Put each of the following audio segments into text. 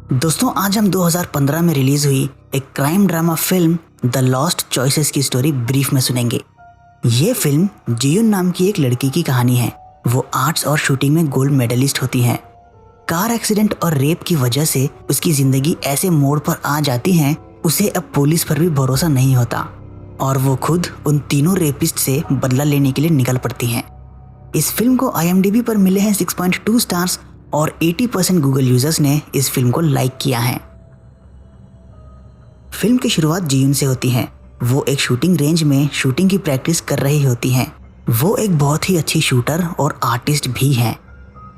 दोस्तों, आज हम 2015 में रिलीज हुई एक crime drama film the lost choices की स्टोरी ब्रीफ में सुनेंगे। ये फिल्म जियुन नाम की एक लड़की की कहानी है। वो आर्ट्स और शूटिंग में गोल्ड मेडलिस्ट होती हैं। कार एक्सीडेंट और रेप की वजह से उसकी जिंदगी ऐसे मोड़ पर आ जाती है, उसे अब पुलिस पर भी भरोसा नहीं होता और वो खुद उन तीनों रेपिस्ट से बदला लेने के लिए निकल पड़ती हैं। इस फिल्म को IMDb पर मिले हैं 6.2 स्टार्स और 80% गूगल यूजर्स ने इस फिल्म को लाइक किया है। फिल्म की शुरुआत जियुन से होती है। वो एक शूटिंग रेंज में शूटिंग की प्रैक्टिस कर रही होती हैं। वो एक बहुत ही अच्छी शूटर और आर्टिस्ट भी हैं।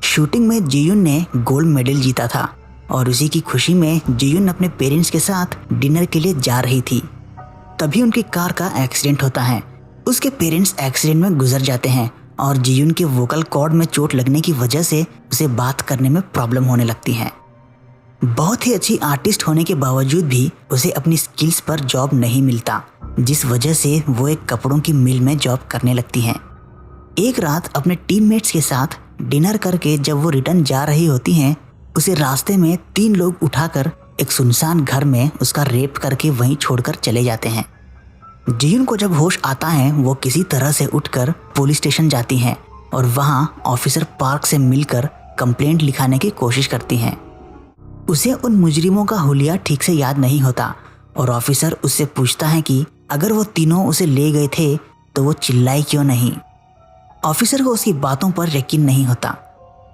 शूटिंग में जियुन ने गोल्ड मेडल जीता था और उसी की खुशी में जियुन अपने पेरेंट्स के साथ डिनर के लिए जा रही थी। तभी उनकी कार का एक्सीडेंट होता है। उसके पेरेंट्स एक्सीडेंट में गुजर जाते हैं और जियुन के वोकल कॉर्ड में चोट लगने की वजह से उसे बात करने में प्रॉब्लम होने लगती है। बहुत ही अच्छी आर्टिस्ट होने के बावजूद भी उसे अपनी स्किल्स पर जॉब नहीं मिलता, जिस वजह से वो एक कपड़ों की मिल में जॉब करने लगती हैं। एक रात अपने टीममेट्स के साथ डिनर करके जब वो रिटर्न जा रही होती हैं, उसे रास्ते में 3 लोग उठाकर एक सुनसान घर में उसका रेप करके वहीं छोड़कर चले जाते हैं। जियुन को जब होश आता है, वो किसी तरह से उठकर पुलिस स्टेशन जाती हैं और वहां ऑफिसर पार्क से मिलकर कंप्लेंट लिखाने की कोशिश करती हैं। उसे उन मुजरिमों का हुलिया ठीक से याद नहीं होता और ऑफिसर उससे पूछता है कि अगर वो तीनों उसे ले गए थे तो वो चिल्लाई क्यों नहीं। ऑफिसर को उसकी बातों पर यकीन नहीं होता।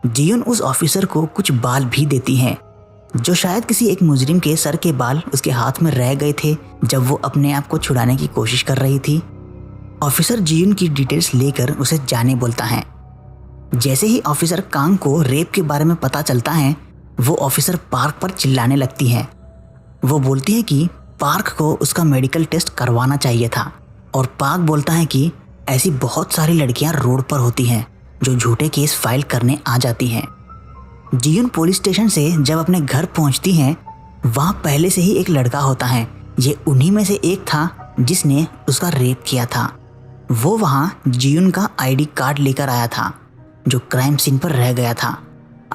जियुन उस ऑफिसर को कुछ बाल भी देती हैं, जो शायद किसी एक मुजरिम के सर के बाल उसके हाथ में रह गए थे जब वो अपने आप को छुड़ाने की कोशिश कर रही थी। ऑफिसर जियुन की डिटेल्स लेकर उसे जाने बोलता है। जैसे ही ऑफिसर कांग को रेप के बारे में पता चलता है, वो ऑफिसर पार्क पर चिल्लाने लगती है। वो बोलती है कि पार्क को उसका मेडिकल टेस्ट करवाना चाहिए था और पार्क बोलता है कि ऐसी बहुत सारी लड़कियां रोड पर होती हैं जो झूठे केस फाइल करने आ जाती हैं। जियुन पुलिस स्टेशन से जब अपने घर पहुंचती हैं, वहां पहले से ही एक लड़का होता है। ये उन्हीं में से एक था जिसने उसका रेप किया था। वो वहां जियुन का ID कार्ड लेकर आया था जो क्राइम सीन पर रह गया था।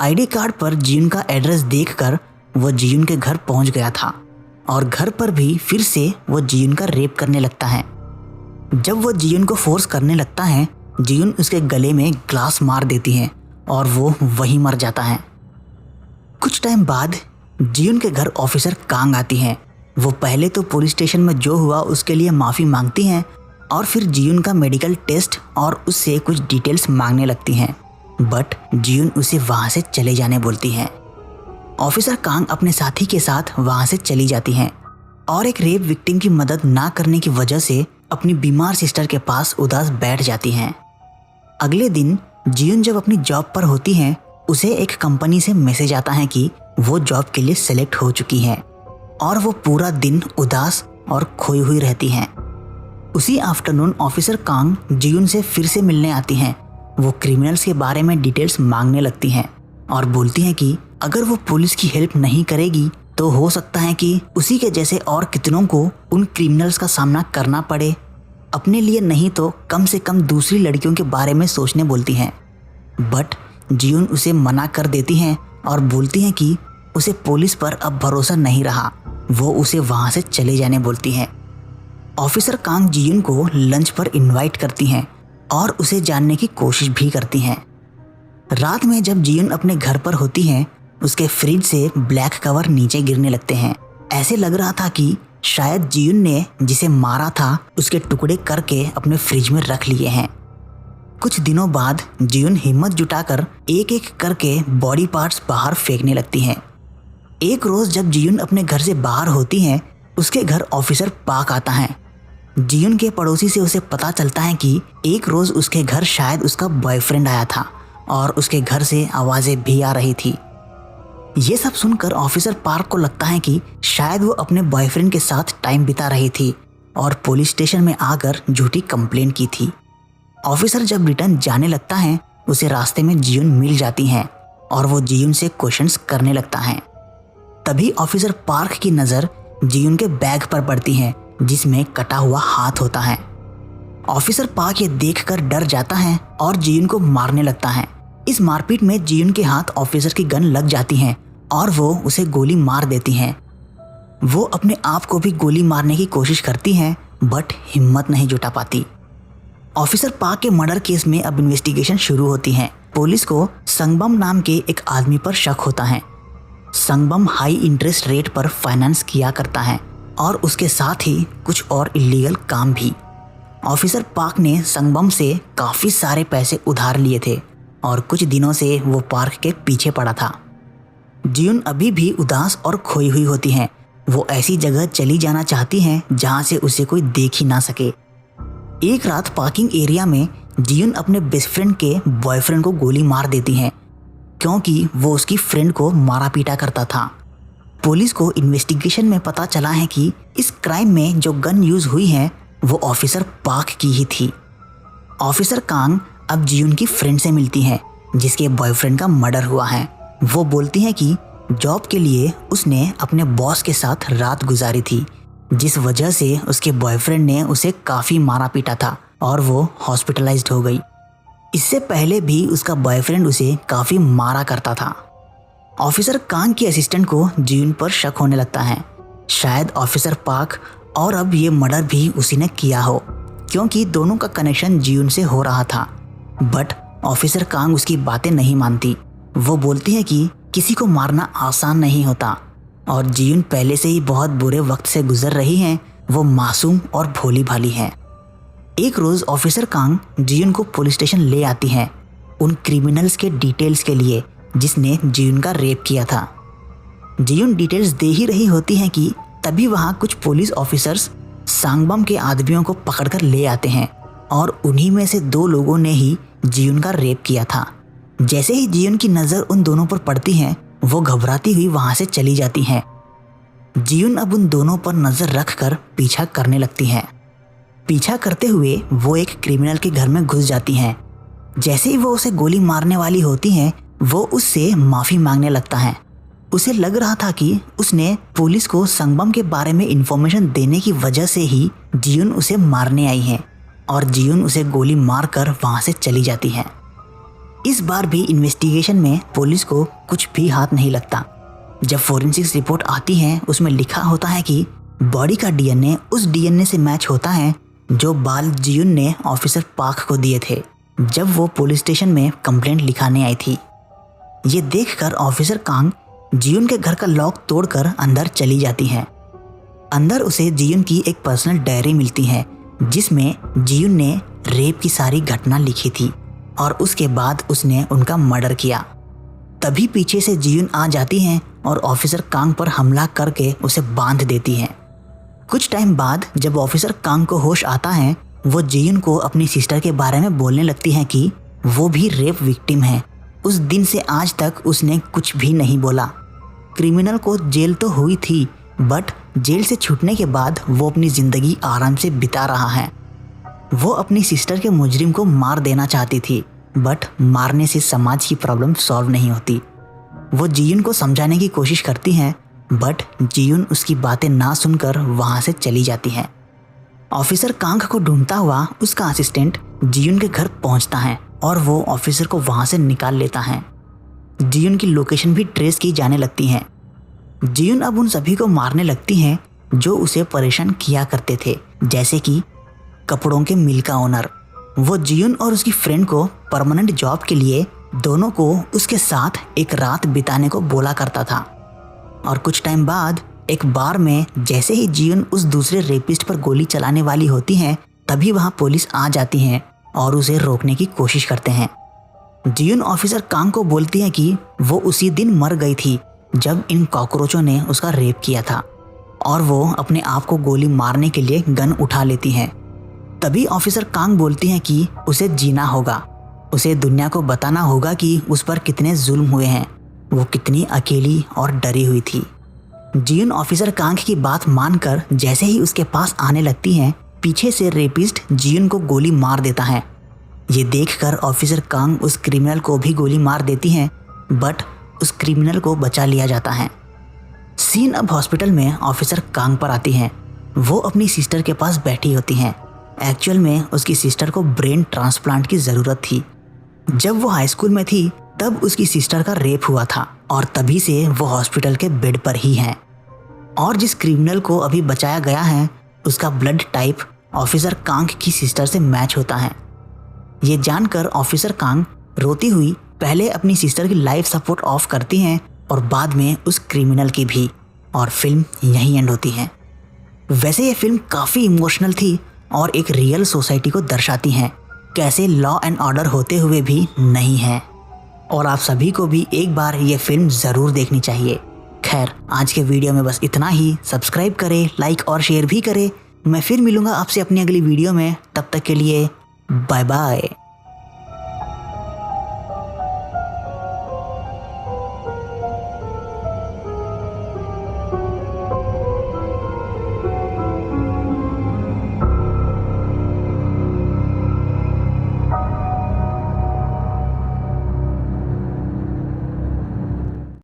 ID कार्ड पर जियुन का एड्रेस देखकर वो जियुन के घर पहुंच गया था और घर पर भी फिर से वो जियुन का रेप करने लगता है। जब वो जियुन को फोर्स करने लगता है, जियुन उसके गले में ग्लास मार देती है और वो वहीं मर जाता है। कुछ टाइम बाद जियुन के घर ऑफिसर कांग आती हैं। वो पहले तो पुलिस स्टेशन में जो हुआ उसके लिए माफ़ी मांगती हैं और फिर जियुन का मेडिकल टेस्ट और उससे कुछ डिटेल्स मांगने लगती हैं, बट जियुन उसे वहाँ से चले जाने बोलती हैं। ऑफिसर कांग अपने साथी के साथ वहाँ से चली जाती हैं और एक रेप विक्टिम की मदद ना करने की वजह से अपनी बीमार सिस्टर के पास उदास बैठ जाती हैं। अगले दिन जियुन जब अपनी जॉब पर होती हैं, उसे एक कंपनी से मैसेज आता है कि वो जॉब के लिए सेलेक्ट हो चुकी हैं और वो पूरा दिन उदास और खोई हुई रहती हैं। उसी आफ्टरनून ऑफिसर कांग जियुन से फिर से मिलने आती हैं। वो क्रिमिनल्स के बारे में डिटेल्स मांगने लगती हैं और बोलती हैं कि अगर वो पुलिस की हेल्प नहीं करेगी तो हो सकता है कि उसी के जैसे और कितनों को उन क्रिमिनल्स का सामना करना पड़े। अपने लिए नहीं तो कम से कम दूसरी लड़कियों के बारे में सोचने बोलती हैं, बट जियुन उसे मना कर देती हैं और बोलती हैं कि उसे पुलिस पर अब भरोसा नहीं रहा। वो उसे वहाँ से चले जाने बोलती हैं। ऑफिसर कांग जियुन को लंच पर इनवाइट करती हैं और उसे जानने की कोशिश भी करती हैं। रात में जब जियुन अपने घर पर होती हैं, उसके फ्रिज से ब्लैक कवर नीचे गिरने लगते हैं। ऐसे लग रहा था कि शायद जियुन ने जिसे मारा था उसके टुकड़े करके अपने फ्रिज में रख लिए हैं। कुछ दिनों बाद जियुन हिम्मत जुटाकर एक एक करके बॉडी पार्ट्स बाहर फेंकने लगती हैं। एक रोज जब जियुन अपने घर से बाहर होती हैं, उसके घर ऑफिसर पार्क आता है। जियुन के पड़ोसी से उसे पता चलता है कि एक रोज उसके घर शायद उसका बॉयफ्रेंड आया था और उसके घर से आवाजें भी आ रही थी। ये सब सुनकर ऑफिसर पार्क को लगता है कि शायद वो अपने बॉयफ्रेंड के साथ टाइम बिता रही थी और पुलिस स्टेशन में आकर झूठी कंप्लेंट की थी। ऑफिसर जब रिटर्न जाने लगता है, उसे रास्ते में जियुन मिल जाती हैं और वो जियुन से क्वेश्चंस करने लगता है। तभी ऑफिसर पार्क की नज़र जियुन के बैग पर पड़ती है जिसमें कटा हुआ हाथ होता है। ऑफिसर पार्क ये देखकर डर जाता है और जियुन को मारने लगता है। इस मारपीट में जियुन के हाथ ऑफिसर की गन लग जाती है और वो उसे गोली मार देती हैं। वो अपने आप को भी गोली मारने की कोशिश करती हैं बट हिम्मत नहीं जुटा पाती। ऑफिसर पाक के मर्डर केस में अब इन्वेस्टिगेशन शुरू होती है। पुलिस को संगबम नाम के एक आदमी पर शक होता है। संगबम हाई इंटरेस्ट रेट पर फाइनेंस किया करता है और उसके साथ ही कुछ और इलीगल काम भी। ऑफिसर पाक ने संगबम से काफ़ी सारे पैसे उधार लिए थे और कुछ दिनों से वो पार्क के पीछे पड़ा था। जियुन अभी भी उदास और खोई हुई होती हैं। वो ऐसी जगह चली जाना चाहती हैं जहाँ से उसे कोई देख ही ना सके। एक रात पार्किंग एरिया में जियुन अपने बेस्ट फ्रेंड के बॉयफ्रेंड को गोली मार देती हैं क्योंकि वो उसकी फ्रेंड को मारा पीटा करता था। पुलिस को इन्वेस्टिगेशन में पता चला है कि इस क्राइम में जो गन यूज हुई है वो ऑफिसर पाक की ही थी। ऑफिसर कांग अब जियुन की फ्रेंड से मिलती हैं जिसके बॉयफ्रेंड का मर्डर हुआ है। वो बोलती हैं कि जॉब के लिए उसने अपने बॉस के साथ रात गुजारी थी, जिस वजह से उसके बॉयफ्रेंड ने उसे काफ़ी मारा पीटा था और वो हॉस्पिटलाइज्ड हो गई। इससे पहले भी उसका बॉयफ्रेंड उसे काफ़ी मारा करता था। ऑफिसर कांग की असिस्टेंट को जियुन पर शक होने लगता है। शायद ऑफिसर पाक और अब ये मर्डर भी उसी ने किया हो क्योंकि दोनों का कनेक्शन जियुन से हो रहा था। बट ऑफिसर कांग उसकी बातें नहीं मानती। वो बोलती है कि किसी को मारना आसान नहीं होता और जियुन पहले से ही बहुत बुरे वक्त से गुजर रही हैं। वो मासूम और भोली भाली हैं। एक रोज़ ऑफिसर कांग जियुन को पुलिस स्टेशन ले आती हैं उन क्रिमिनल्स के डिटेल्स के लिए जिसने जियुन का रेप किया था। जियुन डिटेल्स दे ही रही होती हैं कि तभी वहाँ कुछ पुलिस ऑफिसर्स सांगबम के आदमियों को पकड़कर ले आते हैं और उन्हीं में से 2 लोगों ने ही जियुन का रेप किया था। जैसे ही जियुन की नज़र उन दोनों पर पड़ती है वो घबराती हुई वहाँ से चली जाती हैं। जियुन अब उन दोनों पर नज़र रखकर पीछा करने लगती हैं। पीछा करते हुए वो एक क्रिमिनल के घर में घुस जाती हैं। जैसे ही वो उसे गोली मारने वाली होती हैं वो उससे माफ़ी मांगने लगता है। उसे लग रहा था कि उसने पुलिस को संगबम के बारे में इंफॉर्मेशन देने की वजह से ही जियुन उसे मारने आई है और जियुन उसे गोली मारकर वहाँ से चली जाती है। इस बार भी इन्वेस्टिगेशन में पुलिस को कुछ भी हाथ नहीं लगता। जब फोरेंसिक्स रिपोर्ट आती है उसमें लिखा होता है कि बॉडी का डीएनए उस डीएनए से मैच होता है जो बाल जियुन ने ऑफिसर पाक को दिए थे जब वो पुलिस स्टेशन में कंप्लेंट लिखाने आई थी। ये देखकर ऑफिसर कांग जियुन के घर का लॉक तोड़कर अंदर चली जाती है। अंदर उसे जियुन की एक पर्सनल डायरी मिलती है जिसमें जियुन ने रेप की सारी घटना लिखी थी और उसके बाद उसने उनका मर्डर किया। तभी पीछे से जियुन आ जाती हैं और ऑफिसर कांग पर हमला करके उसे बांध देती हैं। कुछ टाइम बाद जब ऑफिसर कांग को होश आता है वो जियुन को अपनी सिस्टर के बारे में बोलने लगती हैं कि वो भी रेप विक्टिम है। उस दिन से आज तक उसने कुछ भी नहीं बोला। क्रिमिनल को जेल तो हुई थी बट जेल से छूटने के बाद वो अपनी ज़िंदगी आराम से बिता रहा है। वो अपनी सिस्टर के मुजरिम को मार देना चाहती थी बट मारने से समाज की प्रॉब्लम सॉल्व नहीं होती। वो जियुन को समझाने की कोशिश करती हैं बट जियुन उसकी बातें ना सुनकर वहाँ से चली जाती हैं। ऑफिसर कांग को ढूंढता हुआ उसका असिस्टेंट जियुन के घर पहुँचता है और वो ऑफिसर को वहाँ से निकाल लेता है। जियुन की लोकेशन भी ट्रेस की जाने लगती हैं। जियुन अब उन सभी को मारने लगती हैं जो उसे परेशान किया करते थे, जैसे कि कपड़ों के मिल का ओनर। वो जियुन और उसकी फ्रेंड को परमानेंट जॉब के लिए दोनों को उसके साथ एक रात बिताने को बोला करता था। और कुछ टाइम बाद एक बार में जैसे ही जियुन उस दूसरे रेपिस्ट पर गोली चलाने वाली होती हैं तभी वहाँ पुलिस आ जाती हैं और उसे रोकने की कोशिश करते हैं। जियुन ऑफिसर कांग को बोलती है कि वो उसी दिन मर गई थी जब इन कॉकरोचों ने उसका रेप किया था और वो अपने आप को गोली मारने के लिए गन उठा लेती हैं। तभी ऑफिसर कांग बोलती हैं कि उसे जीना होगा, उसे दुनिया को बताना होगा कि उस पर कितने जुल्म हुए हैं, वो कितनी अकेली और डरी हुई थी। जियुन ऑफिसर कांग की बात मानकर जैसे ही उसके पास आने लगती हैं पीछे से रेपिस्ट जियुन को गोली मार देता है। ये देखकर ऑफिसर कांग उस क्रिमिनल को भी गोली मार देती हैं बट उस क्रिमिनल को बचा लिया जाता है। सीन अब हॉस्पिटल में ऑफिसर कांग पर आती हैं। वो अपनी सिस्टर के पास बैठी होती हैं। एक्चुअल में उसकी सिस्टर को ब्रेन ट्रांसप्लांट की ज़रूरत थी। जब वो हाई स्कूल में थी तब उसकी सिस्टर का रेप हुआ था और तभी से वो हॉस्पिटल के बेड पर ही हैं। और जिस क्रिमिनल को अभी बचाया गया है उसका ब्लड टाइप ऑफिसर कांग की सिस्टर से मैच होता है। ये जानकर ऑफिसर कांग रोती हुई पहले अपनी सिस्टर की लाइफ सपोर्ट ऑफ करती हैं और बाद में उस क्रिमिनल की भी, और फिल्म यहीं एंड होती है। वैसे ये फिल्म काफ़ी इमोशनल थी और एक रियल सोसाइटी को दर्शाती है, कैसे लॉ एंड ऑर्डर होते हुए भी नहीं है। और आप सभी को भी एक बार ये फिल्म ज़रूर देखनी चाहिए। खैर, आज के वीडियो में बस इतना ही। सब्सक्राइब करें, लाइक और शेयर भी करें। मैं फिर मिलूंगा आपसे अपनी अगली वीडियो में। तब तक के लिए बाय बाय।